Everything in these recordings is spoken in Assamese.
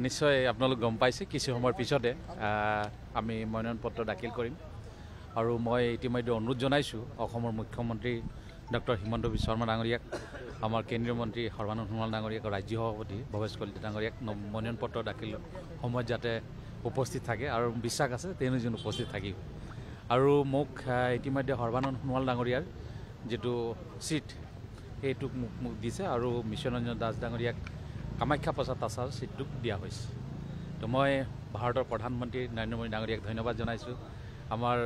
নিশ্চয় আপোনালোক গম পাইছে কিছু সময়ৰ পিছতে আমি মনোনয়ন পত্ৰ দাখিল কৰিম আৰু মই ইতিমধ্যে অনুৰোধ জনাইছোঁ অসমৰ মুখ্যমন্ত্ৰী ডক্টৰ হিমন্ত বিশ্ব শৰ্মা ডাঙৰীয়াক আমাৰ কেন্দ্ৰীয় মন্ত্ৰী সৰ্বানন্দ সোণোৱাল ডাঙৰীয়াক ৰাজ্য সভাপতি ভৱেশ কলিতা ডাঙৰীয়াক মনোনয়ন পত্ৰ দাখিল সময়ত যাতে উপস্থিত থাকে আৰু বিশ্বাস আছে তেওঁ যেন উপস্থিত থাকিব আৰু মোক ইতিমধ্যে সৰ্বানন্দ সোণোৱাল ডাঙৰীয়াৰ যেটো সিট এইটোক মোক দিছে আৰু মিছনৰঞ্জন দাস ডাঙৰীয়াক কামাখ্যা প্ৰসাদ আচাৰ সিটটোক দিয়া হৈছে তো মই ভাৰতৰ প্ৰধানমন্ত্ৰী নৰেন্দ্ৰ মোদী ডাঙৰীয়াক ধন্যবাদ জনাইছোঁ আমাৰ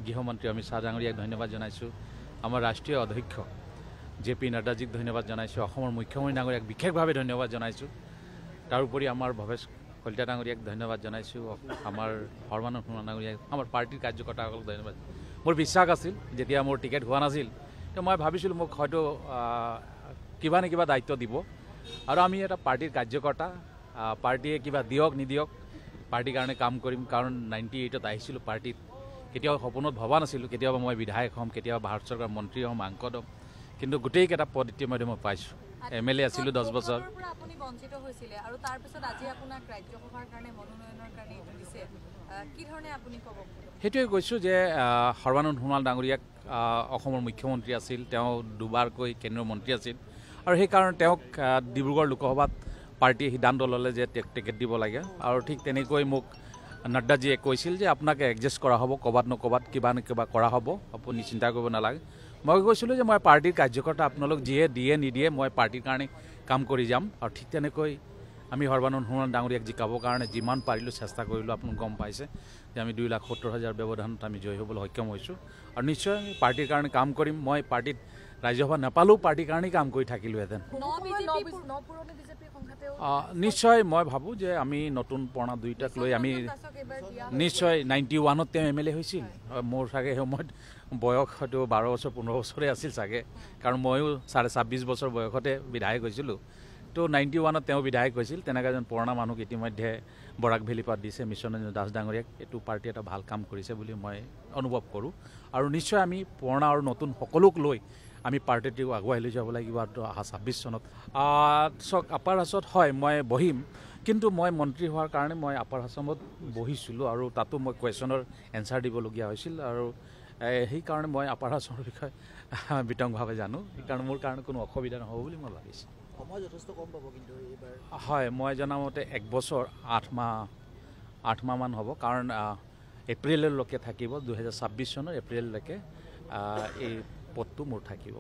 গৃহমন্ত্ৰী অমিত শ্বাহ ডাঙৰীয়াক ধন্যবাদ জনাইছোঁ আমাৰ ৰাষ্ট্ৰীয় অধ্যক্ষ JP নাড্ডাজীক ধন্যবাদ জনাইছোঁ অসমৰ মুখ্যমন্ত্ৰী ডাঙৰীয়াক বিশেষভাৱে ধন্যবাদ জনাইছোঁ তাৰোপৰি আমাৰ ভৱেশ কলিতা ডাঙৰীয়াক ধন্যবাদ জনাইছোঁ আমাৰ সৰ্বানন্দ সোণোৱাল ডাঙৰীয়াক আমাৰ পাৰ্টিৰ কাৰ্যকৰ্তাসকলক ধন্যবাদ মোৰ বিশ্বাস আছিল যেতিয়া মোৰ টিকেট হোৱা নাছিল তো মই ভাবিছিলোঁ মোক হয়তো কিবা নে কিবা দায়িত্ব দিব আৰু আমি এটা পাৰ্টিৰ কাৰ্যকৰ্তা পাৰ্টিয়ে কিবা দিয়ক নিদিয়ক পাৰ্টিৰ কাৰণে কাম কৰিম কাৰণ 98ত আহিছিলোঁ পাৰ্টিত কেতিয়াও সপোনত ভবা নাছিলোঁ কেতিয়াবা মই বিধায়ক হ'ম কেতিয়াবা ভাৰত চৰকাৰৰ মন্ত্ৰী হ'ম সাংসদ হ'ম কিন্তু গোটেইকেইটা পদ ইতিমধ্যে মই পাইছোঁ MLA আছিলোঁ 10 বছৰ আপুনি বঞ্চিত হৈছিলে আৰু তাৰ পিছত আজি আপোনাক ৰাজ্যসভাৰ কাৰণে মনোনয়নৰ কাৰণে দিছে কি ধৰণে আপুনি ক'ব সেইটোৱে কৈছোঁ যে সৰ্বানন্দ সোণোৱাল ডাঙৰীয়াক অসমৰ মুখ্যমন্ত্ৰী আছিল তেওঁ দুবাৰকৈ কেন্দ্ৰীয় মন্ত্ৰী আছিল আৰু সেইকাৰণে তেওঁক ডিব্ৰুগড় লোকসভাত পাৰ্টিয়ে সিদ্ধান্ত ল'লে যে টিকেট দিব লাগে আৰু ঠিক তেনেকৈ মোক নাড্ডাজীয়ে কৈছিল যে আপোনাক এডজাষ্ট কৰা হ'ব ক'ৰবাত নক'ৰবাত কিবা নে কিবা কৰা হ'ব আপুনি চিন্তা কৰিব নালাগে মই কৈছিলোঁ যে মই পাৰ্টিৰ কাৰ্যকৰ্তা আপোনালোক যিয়ে দিয়ে নিদিয়ে মই পাৰ্টিৰ কাৰণে কাম কৰি যাম আৰু ঠিক তেনেকৈ আমি সৰ্বানন্দ সোণোৱাল ডাঙৰীয়াক জিকাবৰ কাৰণে যিমান পাৰিলোঁ চেষ্টা কৰিলোঁ আপোনালোক গম পাইছে যে আমি 2,70,000 ব্যৱধানত আমি জয়ী হ'বলৈ সক্ষম হৈছোঁ আৰু নিশ্চয় পাৰ্টিৰ কাৰণে কাম কৰিম মই পাৰ্টিত ৰাজ্যসভা নাপালেও পাৰ্টিৰ কাৰণেই কাম কৰি থাকিলোহেঁতেন নিশ্চয় মই ভাবোঁ যে আমি নতুন পুৰণা দুইটাক লৈ আমি নিশ্চয় 91ত তেওঁ MLA হৈছিল মোৰ চাগে সময়ত বয়স হয়তো 12 বছৰ 15 বছৰে আছিল চাগে কাৰণ ময়ো 26.5 বছৰ বয়সতে বিধায়ক হৈছিলোঁ তো 91ত তেওঁ বিধায়ক হৈছিল তেনেকৈ এজন পুৰণা মানুহক ইতিমধ্যে বৰাক ভেলীপাত দিছে মিছনৰঞ্জন দাস ডাঙৰীয়াক এইটো পাৰ্টি এটা ভাল কাম কৰিছে বুলি মই অনুভৱ কৰোঁ আৰু নিশ্চয় আমি পুৰণা আৰু নতুন সকলোক লৈ আমি পাৰ্টিটো আগুৱাই লৈ যাব লাগিব আৰু 26 চনত চক আপাৰ হাউচত হয় মই বহিম কিন্তু মই মন্ত্ৰী হোৱাৰ কাৰণে মই আপাৰ হাউচত বহিছিলোঁ আৰু তাতো মই কুৱেশ্যনৰ এনচাৰ দিবলগীয়া হৈছিল আৰু সেইকাৰণে মই আপাৰ হাউচৰ বিষয়ে বিতংভাৱে জানো সেইকাৰণে মোৰ কাৰণে কোনো অসুবিধা নহ'ব বুলি মই ভাবিছোঁ সময় যথেষ্ট কম পাব কিন্তু এইবাৰ হয় মই জনামতে 1 বছৰ 8 মাহমান হ'ব কাৰণ এপ্ৰিললৈকে থাকিব 2026 চনৰ এপ্ৰিললৈকে এই পদটো মোৰ থাকিব